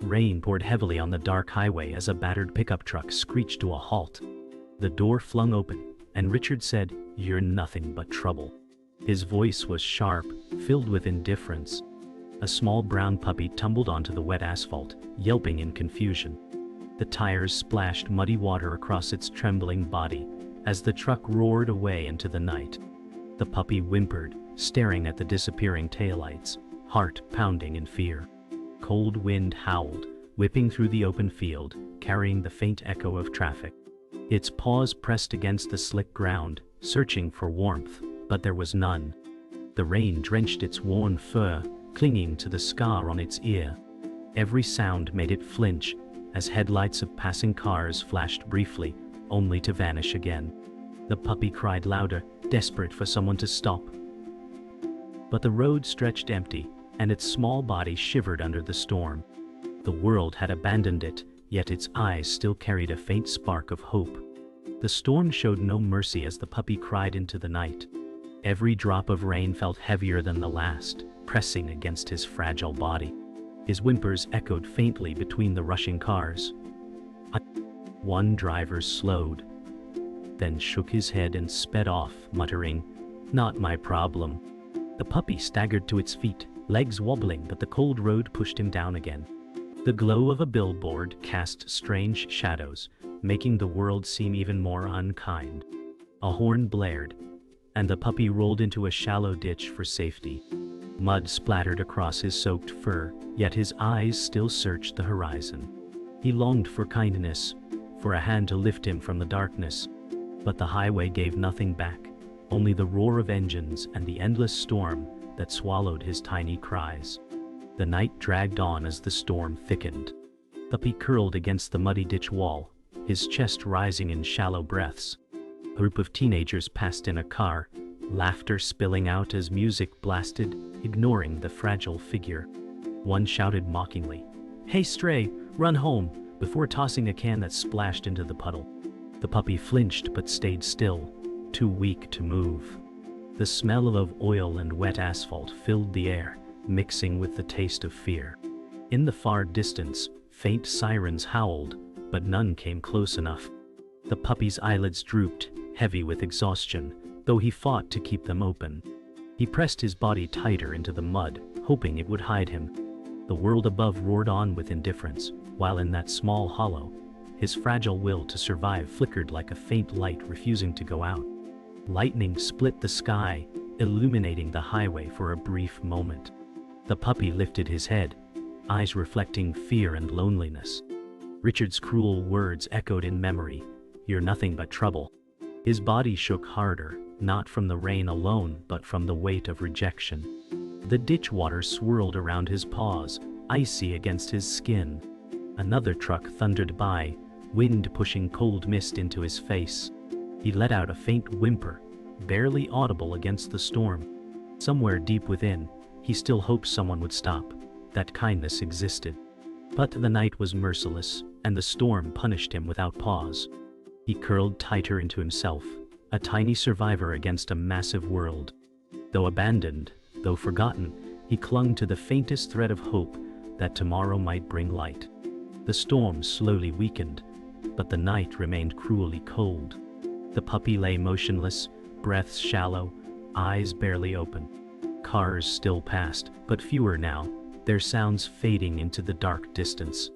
Rain poured heavily on the dark highway as a battered pickup truck screeched to a halt. The door flung open, and Richard said, "You're nothing but trouble." His voice was sharp, filled with indifference. A small brown puppy tumbled onto the wet asphalt, yelping in confusion. The tires splashed muddy water across its trembling body as the truck roared away into the night. The puppy whimpered, staring at the disappearing taillights, heart pounding in fear. Cold wind howled, whipping through the open field, carrying the faint echo of traffic. Its paws pressed against the slick ground, searching for warmth, but there was none. The rain drenched its worn fur, clinging to the scar on its ear. Every sound made it flinch, as headlights of passing cars flashed briefly, only to vanish again. The puppy cried louder, desperate for someone to stop. But the road stretched empty, and its small body shivered under the storm. The world had abandoned it, yet its eyes still carried a faint spark of hope. The storm showed no mercy as the puppy cried into the night. Every drop of rain felt heavier than the last, pressing against his fragile body. His whimpers echoed faintly between the rushing cars. One driver slowed, then shook his head and sped off, muttering, "Not my problem." The puppy staggered to its feet, legs wobbling, but the cold road pushed him down again. The glow of a billboard cast strange shadows, making the world seem even more unkind. A horn blared, and the puppy rolled into a shallow ditch for safety. Mud splattered across his soaked fur, yet his eyes still searched the horizon. He longed for kindness, for a hand to lift him from the darkness. But the highway gave nothing back, only the roar of engines and the endless storm that swallowed his tiny cries. The night dragged on as the storm thickened. Puppy curled against the muddy ditch wall, his chest rising in shallow breaths. A group of teenagers passed in a car, laughter spilling out as music blasted, ignoring the fragile figure. One shouted mockingly, "Hey stray, run home," before tossing a can that splashed into the puddle. The puppy flinched but stayed still, too weak to move. The smell of oil and wet asphalt filled the air, mixing with the taste of fear. In the far distance, faint sirens howled, but none came close enough. The puppy's eyelids drooped, heavy with exhaustion, though he fought to keep them open. He pressed his body tighter into the mud, hoping it would hide him. The world above roared on with indifference, while in that small hollow, his fragile will to survive flickered like a faint light refusing to go out. Lightning split the sky, illuminating the highway for a brief moment. The puppy lifted his head, eyes reflecting fear and loneliness. Richard's cruel words echoed in memory, "You're nothing but trouble." His body shook harder, not from the rain alone, but from the weight of rejection. The ditch water swirled around his paws, icy against his skin. Another truck thundered by, wind pushing cold mist into his face. He let out a faint whimper, barely audible against the storm. Somewhere deep within, he still hoped someone would stop, that kindness existed. But the night was merciless, and the storm punished him without pause. He curled tighter into himself, a tiny survivor against a massive world. Though abandoned, though forgotten, he clung to the faintest thread of hope that tomorrow might bring light. The storm slowly weakened, but the night remained cruelly cold. The puppy lay motionless, breaths shallow, eyes barely open. Cars still passed, but fewer now, their sounds fading into the dark distance.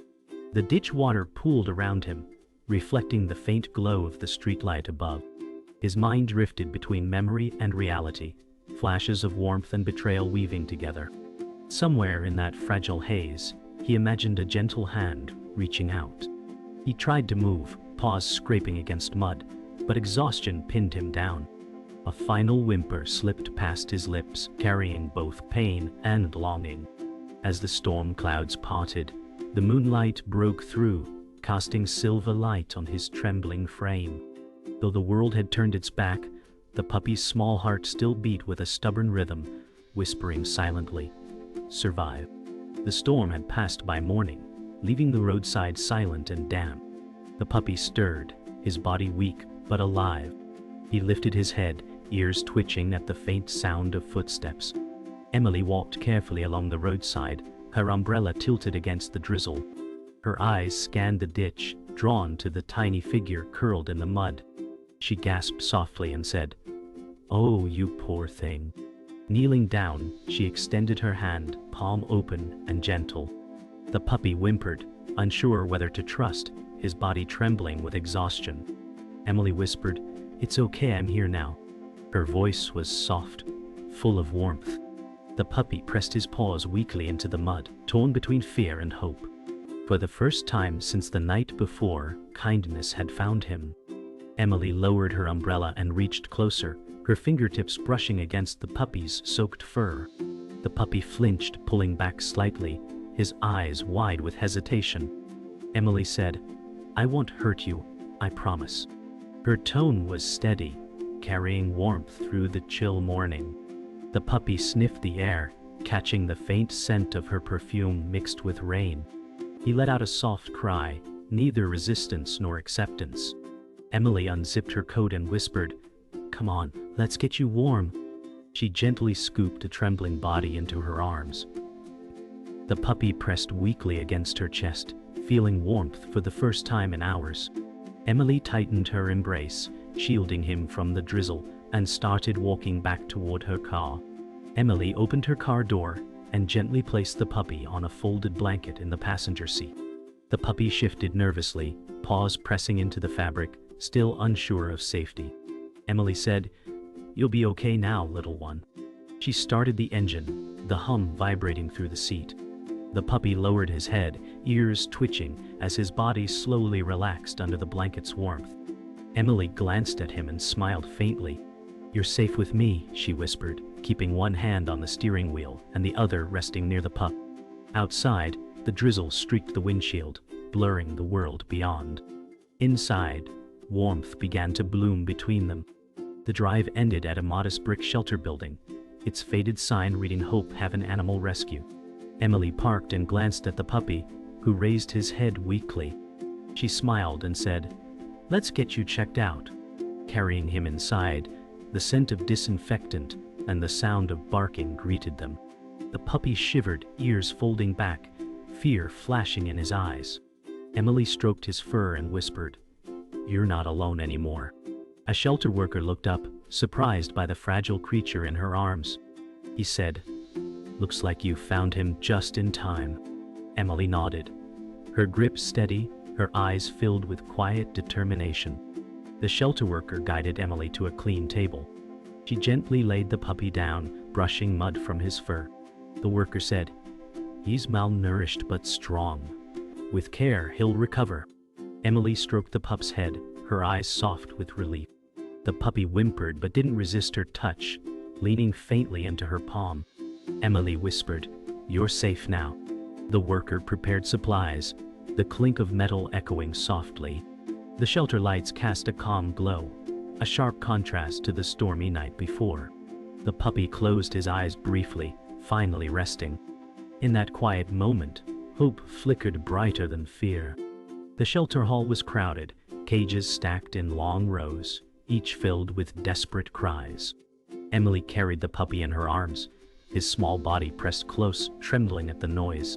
The ditch water pooled around him, reflecting the faint glow of the streetlight above. His mind drifted between memory and reality, flashes of warmth and betrayal weaving together. Somewhere in that fragile haze, he imagined a gentle hand reaching out. He tried to move, paws scraping against mud, but exhaustion pinned him down. A final whimper slipped past his lips, carrying both pain and longing. As the storm clouds parted, the moonlight broke through, casting silver light on his trembling frame. Though the world had turned its back, the puppy's small heart still beat with a stubborn rhythm, whispering silently, "Survive." The storm had passed by morning, leaving the roadside silent and damp. The puppy stirred, his body weak but alive. He lifted his head, ears twitching at the faint sound of footsteps. Emily walked carefully along the roadside, her umbrella tilted against the drizzle. Her eyes scanned the ditch, drawn to the tiny figure curled in the mud. She gasped softly and said, "Oh, you poor thing." Kneeling down, she extended her hand, palm open and gentle. The puppy whimpered, unsure whether to trust, his body trembling with exhaustion. Emily whispered, "It's okay, I'm here now." Her voice was soft, full of warmth. The puppy pressed his paws weakly into the mud, torn between fear and hope. For the first time since the night before, kindness had found him. Emily lowered her umbrella and reached closer, her fingertips brushing against the puppy's soaked fur. The puppy flinched, pulling back slightly, his eyes wide with hesitation. Emily said, "I won't hurt you, I promise." Her tone was steady, carrying warmth through the chill morning. The puppy sniffed the air, catching the faint scent of her perfume mixed with rain. He let out a soft cry, neither resistance nor acceptance. Emily unzipped her coat and whispered, "Come on, let's get you warm." She gently scooped a trembling body into her arms. The puppy pressed weakly against her chest, feeling warmth for the first time in hours. Emily tightened her embrace, shielding him from the drizzle, and started walking back toward her car. Emily opened her car door and gently placed the puppy on a folded blanket in the passenger seat. The puppy shifted nervously, paws pressing into the fabric, still unsure of safety. Emily said, "You'll be okay now, little one." She started the engine, the hum vibrating through the seat. The puppy lowered his head, ears twitching as his body slowly relaxed under the blanket's warmth. Emily glanced at him and smiled faintly. "You're safe with me," she whispered, keeping one hand on the steering wheel and the other resting near the pup. Outside, the drizzle streaked the windshield, blurring the world beyond. Inside, warmth began to bloom between them. The drive ended at a modest brick shelter building, its faded sign reading "Hope Haven Animal Rescue." Emily parked and glanced at the puppy, who raised his head weakly. She smiled and said, "Let's get you checked out." Carrying him inside, the scent of disinfectant and the sound of barking greeted them. The puppy shivered, ears folding back, fear flashing in his eyes. Emily stroked his fur and whispered, "You're not alone anymore." A shelter worker looked up, surprised by the fragile creature in her arms. He said, "Looks like you found him just in time." Emily nodded, her grip steady, her eyes filled with quiet determination. The shelter worker guided Emily to a clean table. She gently laid the puppy down, brushing mud from his fur. The worker said, "He's malnourished but strong. With care, he'll recover." Emily stroked the pup's head, her eyes soft with relief. The puppy whimpered but didn't resist her touch, leaning faintly into her palm. Emily whispered, "You're safe now." The worker prepared supplies, the clink of metal echoing softly. The shelter lights cast a calm glow, a sharp contrast to the stormy night before. The puppy closed his eyes briefly, finally resting. In that quiet moment, hope flickered brighter than fear. The shelter hall was crowded, cages stacked in long rows, each filled with desperate cries. Emily carried the puppy in her arms, his small body pressed close, trembling at the noise.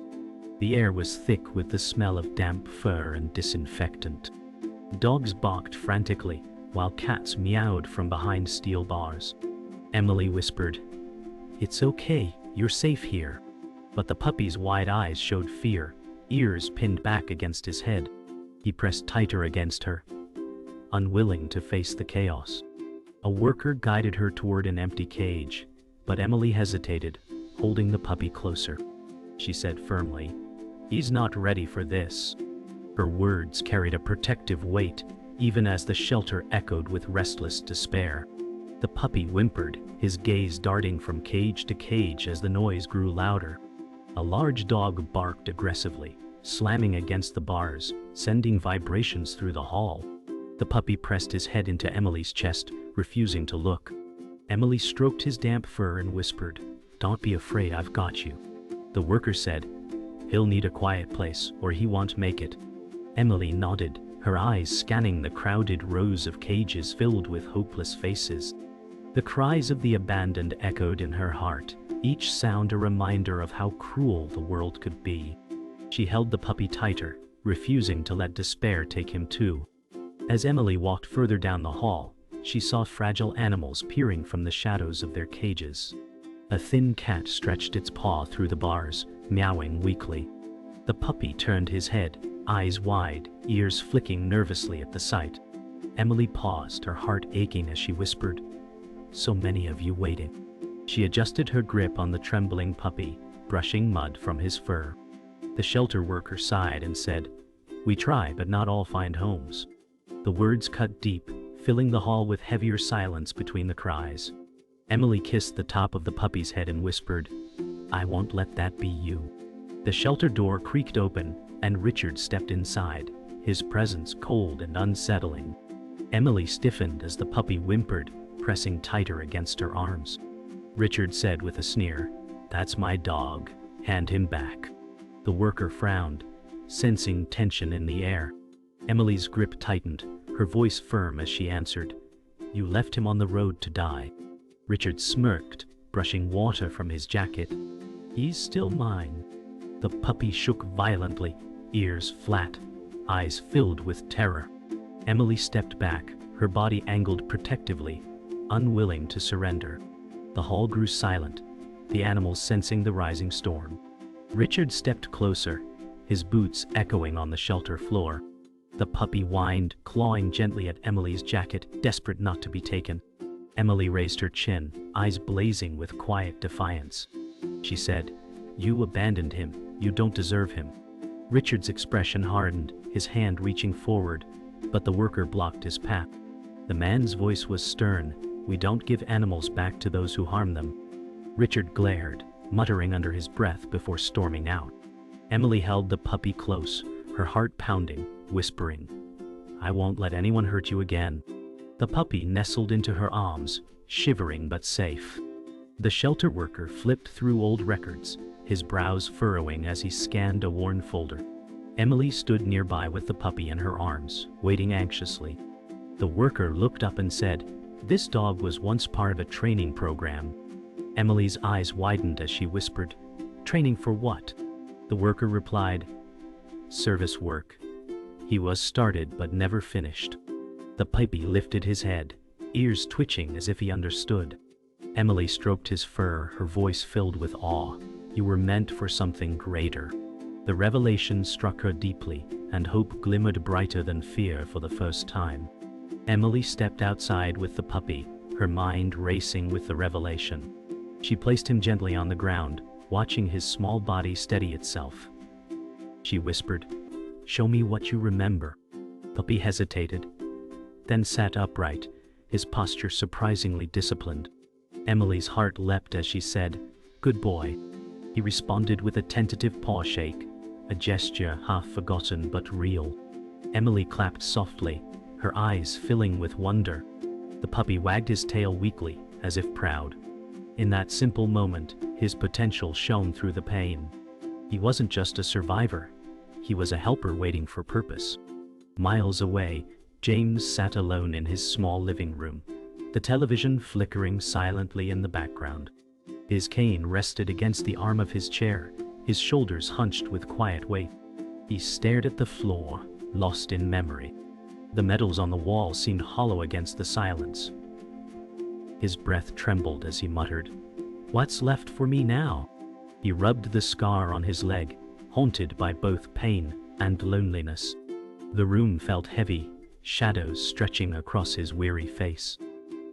The air was thick with the smell of damp fur and disinfectant. Dogs barked frantically, while cats meowed from behind steel bars. Emily whispered, "It's okay, you're safe here." But the puppy's wide eyes showed fear, ears pinned back against his head. He pressed tighter against her, unwilling to face the chaos. A worker guided her toward an empty cage, but Emily hesitated, holding the puppy closer. She said firmly, "He's not ready for this." Her words carried a protective weight, even as the shelter echoed with restless despair. The puppy whimpered, his gaze darting from cage to cage as the noise grew louder. A large dog barked aggressively, slamming against the bars, sending vibrations through the hall. The puppy pressed his head into Emily's chest, refusing to look. Emily stroked his damp fur and whispered, "Don't be afraid, I've got you." The worker said, "He'll need a quiet place, or he won't make it." Emily nodded, her eyes scanning the crowded rows of cages filled with hopeless faces. The cries of the abandoned echoed in her heart, each sound a reminder of how cruel the world could be. She held the puppy tighter, refusing to let despair take him too. As Emily walked further down the hall, she saw fragile animals peering from the shadows of their cages. A thin cat stretched its paw through the bars, meowing weakly. The puppy turned his head, eyes wide, ears flicking nervously at the sight. Emily paused, her heart aching as she whispered, "So many of you waiting." She adjusted her grip on the trembling puppy, brushing mud from his fur. The shelter worker sighed and said, "We try, but not all find homes." The words cut deep, filling the hall with heavier silence between the cries. Emily kissed the top of the puppy's head and whispered, "I won't let that be you." The shelter door creaked open, and Richard stepped inside, his presence cold and unsettling. Emily stiffened as the puppy whimpered, pressing tighter against her arms. Richard said with a sneer, "That's my dog. Hand him back." The worker frowned, sensing tension in the air. Emily's grip tightened, her voice firm as she answered, "You left him on the road to die." Richard smirked, brushing water from his jacket. "He's still mine." The puppy shook violently, ears flat, eyes filled with terror. Emily stepped back, her body angled protectively, unwilling to surrender. The hall grew silent, the animals sensing the rising storm. Richard stepped closer, his boots echoing on the shelter floor. The puppy whined, clawing gently at Emily's jacket, desperate not to be taken. Emily raised her chin, eyes blazing with quiet defiance. She said, "You abandoned him. You don't deserve him." Richard's expression hardened, his hand reaching forward, but the worker blocked his path. The man's voice was stern, "We don't give animals back to those who harm them." Richard glared, muttering under his breath before storming out. Emily held the puppy close, her heart pounding, whispering, "I won't let anyone hurt you again." The puppy nestled into her arms, shivering but safe. The shelter worker flipped through old records, his brows furrowing as he scanned a worn folder. Emily stood nearby with the puppy in her arms, waiting anxiously. The worker looked up and said, "This dog was once part of a training program." Emily's eyes widened as she whispered, "Training for what?" The worker replied, "Service work. He was started but never finished." The puppy lifted his head, ears twitching as if he understood. Emily stroked his fur, her voice filled with awe. "You were meant for something greater." The revelation struck her deeply, and hope glimmered brighter than fear for the first time. Emily stepped outside with the puppy, her mind racing with the revelation. She placed him gently on the ground, watching his small body steady itself. She whispered, "Show me what you remember." Puppy hesitated, then sat upright, his posture surprisingly disciplined. Emily's heart leapt as she said, "Good boy." He responded with a tentative paw shake, a gesture half forgotten but real. Emily clapped softly, her eyes filling with wonder. The puppy wagged his tail weakly, as if proud. In that simple moment, his potential shone through the pain. He wasn't just a survivor. He was a helper waiting for purpose. Miles away, James sat alone in his small living room, the television flickering silently in the background. His cane rested against the arm of his chair, his shoulders hunched with quiet weight. He stared at the floor, lost in memory. The medals on the wall seemed hollow against the silence. His breath trembled as he muttered, "What's left for me now?" He rubbed the scar on his leg, haunted by both pain and loneliness. The room felt heavy, shadows stretching across his weary face.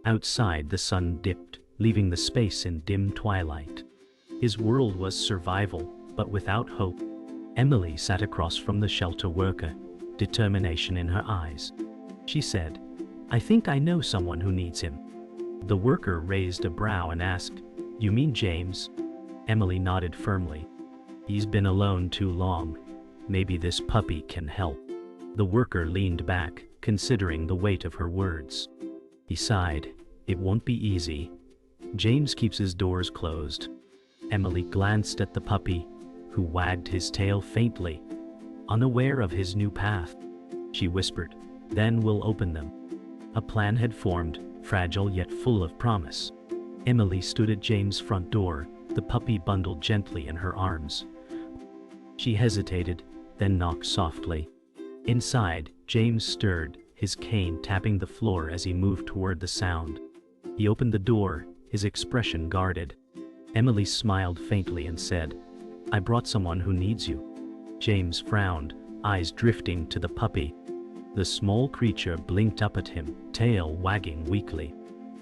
Outside, the sun dipped, leaving the space in dim twilight. His world was survival, but without hope. Emily sat across from the shelter worker, determination in her eyes. She said, "I think I know someone who needs him." The worker raised a brow and asked, "You mean James?" Emily nodded firmly. "He's been alone too long. Maybe this puppy can help." The worker leaned back, considering the weight of her words. He sighed, "It won't be easy. James keeps his doors closed." Emily glanced at the puppy, who wagged his tail faintly, unaware of his new path. She whispered, "Then we'll open them." A plan had formed, fragile yet full of promise. Emily stood at James' front door, the puppy bundled gently in her arms. She hesitated, then knocked softly. Inside, James stirred, his cane tapping the floor as he moved toward the sound. He opened the door, his expression guarded. Emily smiled faintly and said, "I brought someone who needs you." James frowned, eyes drifting to the puppy. The small creature blinked up at him, tail wagging weakly.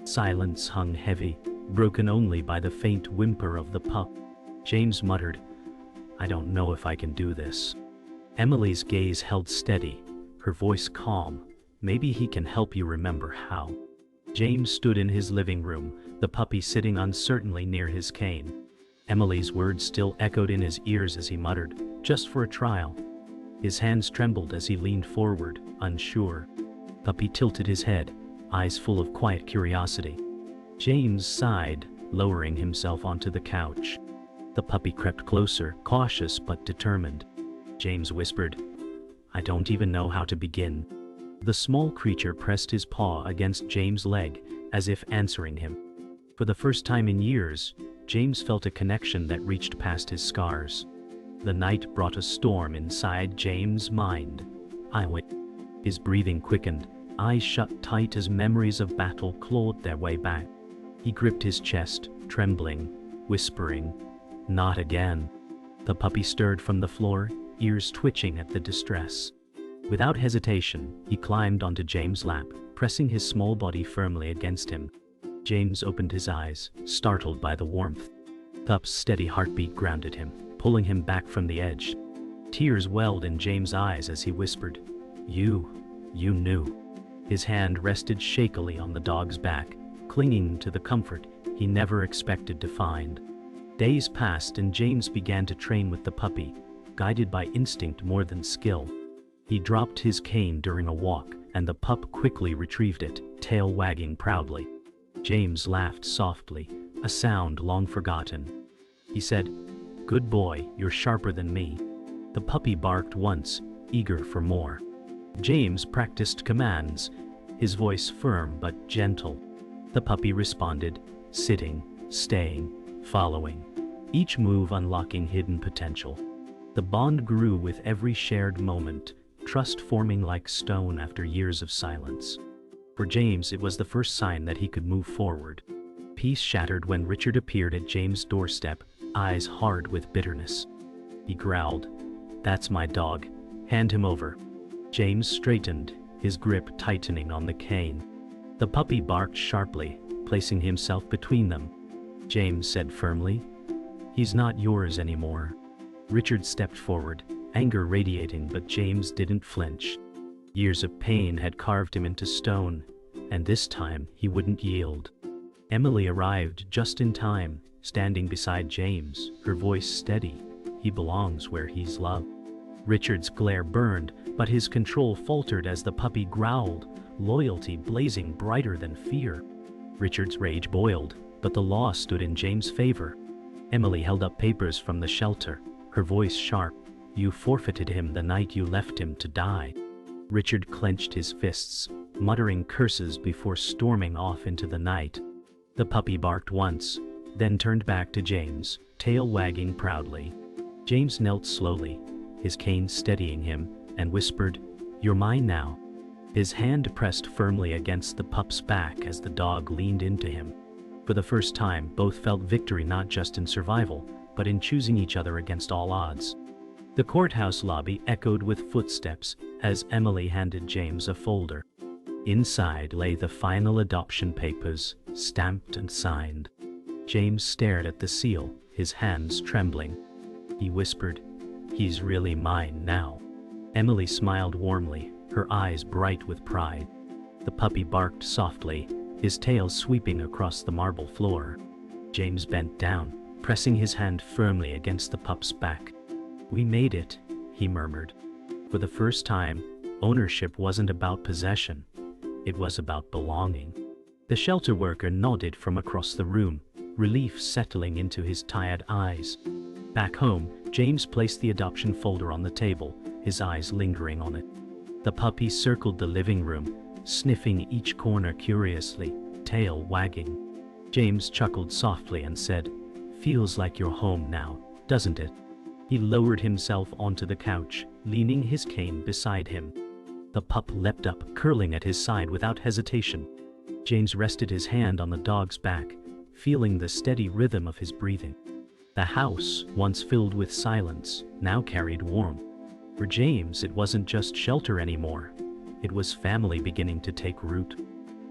Silence hung heavy, broken only by the faint whimper of the pup. James muttered, "I don't know if I can do this." Emily's gaze held steady, her voice calm. "Maybe he can help you remember how." James stood in his living room, the puppy sitting uncertainly near his cane. Emily's words still echoed in his ears as he muttered, "Just for a trial." His hands trembled as he leaned forward, unsure. Puppy tilted his head, eyes full of quiet curiosity. James sighed, lowering himself onto the couch. The puppy crept closer, cautious but determined. James whispered, "I don't even know how to begin." The small creature pressed his paw against James' leg, as if answering him. For the first time in years, James felt a connection that reached past his scars. The night brought a storm inside James' mind. His breathing quickened, eyes shut tight as memories of battle clawed their way back. He gripped his chest, trembling, whispering, "Not again." The puppy stirred from the floor, ears twitching at the distress. Without hesitation, he climbed onto James' lap, pressing his small body firmly against him. James opened his eyes, startled by the warmth. Pup's steady heartbeat grounded him, pulling him back from the edge. Tears welled in James' eyes as he whispered, You knew." His hand rested shakily on the dog's back, clinging to the comfort he never expected to find. Days passed and James began to train with the puppy, guided by instinct more than skill. He dropped his cane during a walk, and the pup quickly retrieved it, tail wagging proudly. James laughed softly, a sound long forgotten. He said, "Good boy, you're sharper than me." The puppy barked once, eager for more. James practiced commands, his voice firm but gentle. The puppy responded, sitting, staying, following, each move unlocking hidden potential. The bond grew with every shared moment, trust forming like stone after years of silence. For James, it was the first sign that he could move forward. Peace shattered when Richard appeared at James' doorstep, eyes hard with bitterness. He growled, "That's my dog. Hand him over." James straightened, his grip tightening on the cane. The puppy barked sharply, placing himself between them. James said firmly, "He's not yours anymore." Richard stepped forward, anger radiating, but James didn't flinch. Years of pain had carved him into stone, and this time he wouldn't yield. Emily arrived just in time, standing beside James, her voice steady. "He belongs where he's loved." Richard's glare burned, but his control faltered as the puppy growled, loyalty blazing brighter than fear. Richard's rage boiled, but the law stood in James' favor. Emily held up papers from the shelter, her voice sharp. "You forfeited him the night you left him to die." Richard clenched his fists, muttering curses before storming off into the night. The puppy barked once, then turned back to James, tail wagging proudly. James knelt slowly, his cane steadying him, and whispered, "You're mine now." His hand pressed firmly against the pup's back as the dog leaned into him. For the first time, both felt victory not just in survival, but in choosing each other against all odds. The courthouse lobby echoed with footsteps as Emily handed James a folder. Inside lay the final adoption papers, stamped and signed. James stared at the seal, his hands trembling. He whispered, "He's really mine now." Emily smiled warmly, her eyes bright with pride. The puppy barked softly, his tail sweeping across the marble floor. James bent down, pressing his hand firmly against the pup's back. "We made it," he murmured. For the first time, ownership wasn't about possession. It was about belonging. The shelter worker nodded from across the room, relief settling into his tired eyes. Back home, James placed the adoption folder on the table, his eyes lingering on it. The puppy circled the living room, sniffing each corner curiously, tail wagging. James chuckled softly and said, Feels like you're home now, doesn't it? He lowered himself onto the couch, leaning his cane beside him. The pup leapt up, curling at his side without hesitation. James rested his hand on the dog's back, feeling the steady rhythm of his breathing. The house, once filled with silence, now carried warmth. For James, it wasn't just shelter anymore. It was family beginning to take root.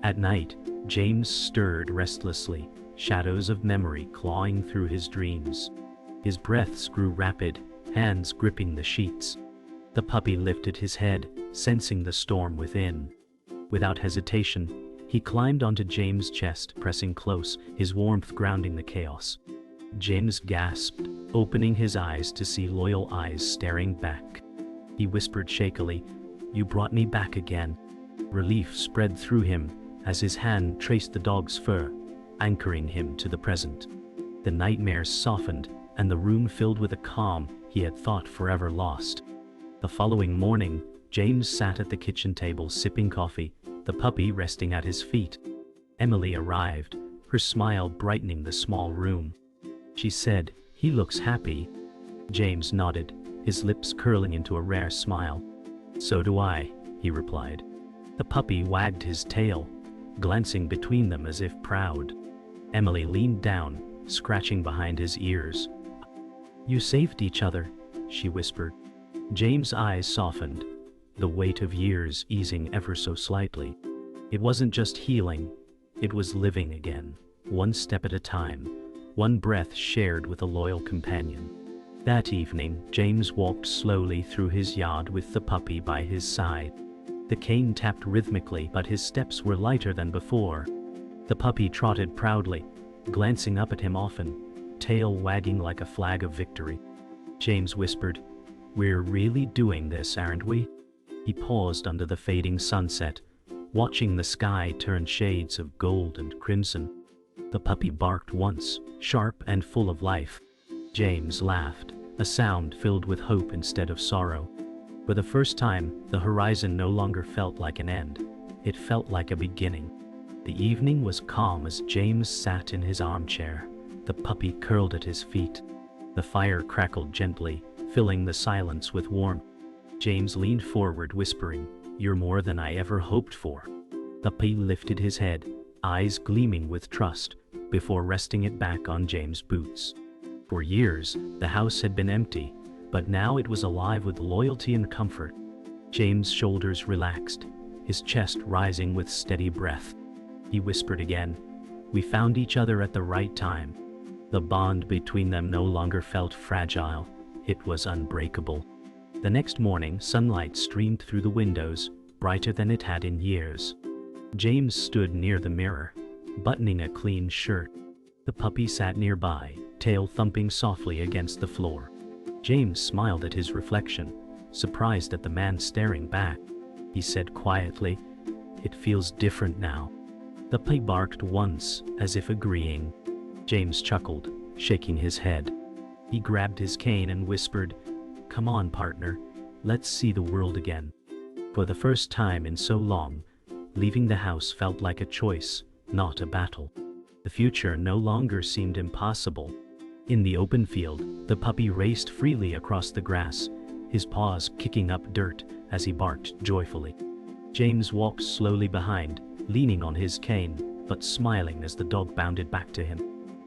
At night, James stirred restlessly, shadows of memory clawing through his dreams. His breaths grew rapid, hands gripping the sheets. The puppy lifted his head, sensing the storm within. Without hesitation, he climbed onto James' chest, pressing close, his warmth grounding the chaos. James gasped, opening his eyes to see loyal eyes staring back. He whispered shakily, "You brought me back again." Relief spread through him as his hand traced the dog's fur, anchoring him to the present. The nightmares softened, and the room filled with a calm he had thought forever lost. The following morning, James sat at the kitchen table sipping coffee, the puppy resting at his feet. Emily arrived, her smile brightening the small room. She said, "He looks happy." James nodded, his lips curling into a rare smile. "So do I," he replied. The puppy wagged his tail, glancing between them as if proud. Emily leaned down, scratching behind his ears. "You saved each other," she whispered. James' eyes softened, the weight of years easing ever so slightly. It wasn't just healing, it was living again, one step at a time, one breath shared with a loyal companion. That evening, James walked slowly through his yard with the puppy by his side. The cane tapped rhythmically, but his steps were lighter than before. The puppy trotted proudly, glancing up at him often, tail wagging like a flag of victory. James whispered, "We're really doing this, aren't we?" He paused under the fading sunset, watching the sky turn shades of gold and crimson. The puppy barked once, sharp and full of life. James laughed, a sound filled with hope instead of sorrow. For the first time, the horizon no longer felt like an end. It felt like a beginning. The evening was calm as James sat in his armchair, the puppy curled at his feet. The fire crackled gently, filling the silence with warmth. James leaned forward, whispering, "You're more than I ever hoped for." The puppy lifted his head, eyes gleaming with trust, before resting it back on James' boots. For years, the house had been empty, but now it was alive with loyalty and comfort. James' shoulders relaxed, his chest rising with steady breath. He whispered again, "We found each other at the right time." The bond between them no longer felt fragile, it was unbreakable. The next morning, sunlight streamed through the windows, brighter than it had in years. James stood near the mirror, buttoning a clean shirt. The puppy sat nearby, tail thumping softly against the floor. James smiled at his reflection, surprised at the man staring back. He said quietly, "It feels different now." The puppy barked once, as if agreeing. James chuckled, shaking his head. He grabbed his cane and whispered, "Come on, partner, let's see the world again." For the first time in so long, leaving the house felt like a choice, not a battle. The future no longer seemed impossible. In the open field, the puppy raced freely across the grass, his paws kicking up dirt as he barked joyfully. James walked slowly behind, leaning on his cane, but smiling as the dog bounded back to him.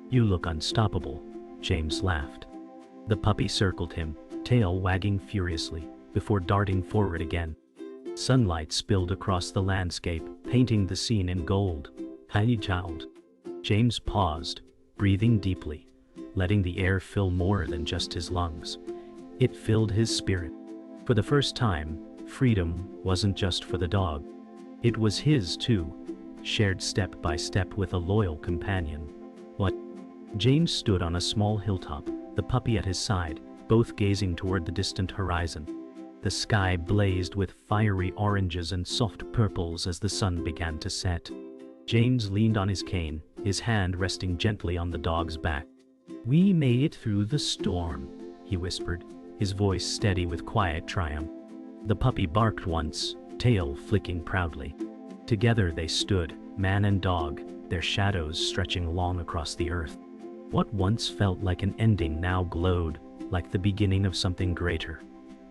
"You look unstoppable," James laughed. The puppy circled him, tail wagging furiously, before darting forward again. Sunlight spilled across the landscape, painting the scene in gold. Tiny child. James paused, breathing deeply, letting the air fill more than just his lungs. It filled his spirit. For the first time, freedom wasn't just for the dog. It was his too, shared step by step with a loyal companion. What? James stood on a small hilltop, the puppy at his side, both gazing toward the distant horizon. The sky blazed with fiery oranges and soft purples as the sun began to set. James leaned on his cane, his hand resting gently on the dog's back. "We made it through the storm," he whispered, his voice steady with quiet triumph. The puppy barked once, tail flicking proudly. Together they stood, man and dog, their shadows stretching long across the earth. What once felt like an ending now glowed like the beginning of something greater.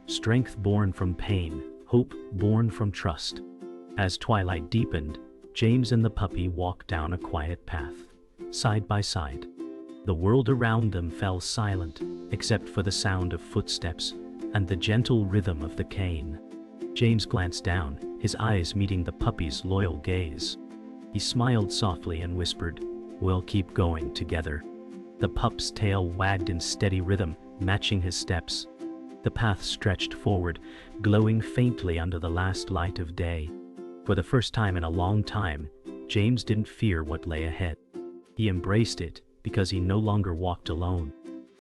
Strength born from pain, hope born from trust. As twilight deepened, James and the puppy walked down a quiet path, side by side. The world around them fell silent, except for the sound of footsteps and the gentle rhythm of the cane. James glanced down, his eyes meeting the puppy's loyal gaze. He smiled softly and whispered, "We'll keep going together." The pup's tail wagged in steady rhythm, matching his steps. The path stretched forward, glowing faintly under the last light of day. For the first time in a long time, James didn't fear what lay ahead. He embraced it because he no longer walked alone.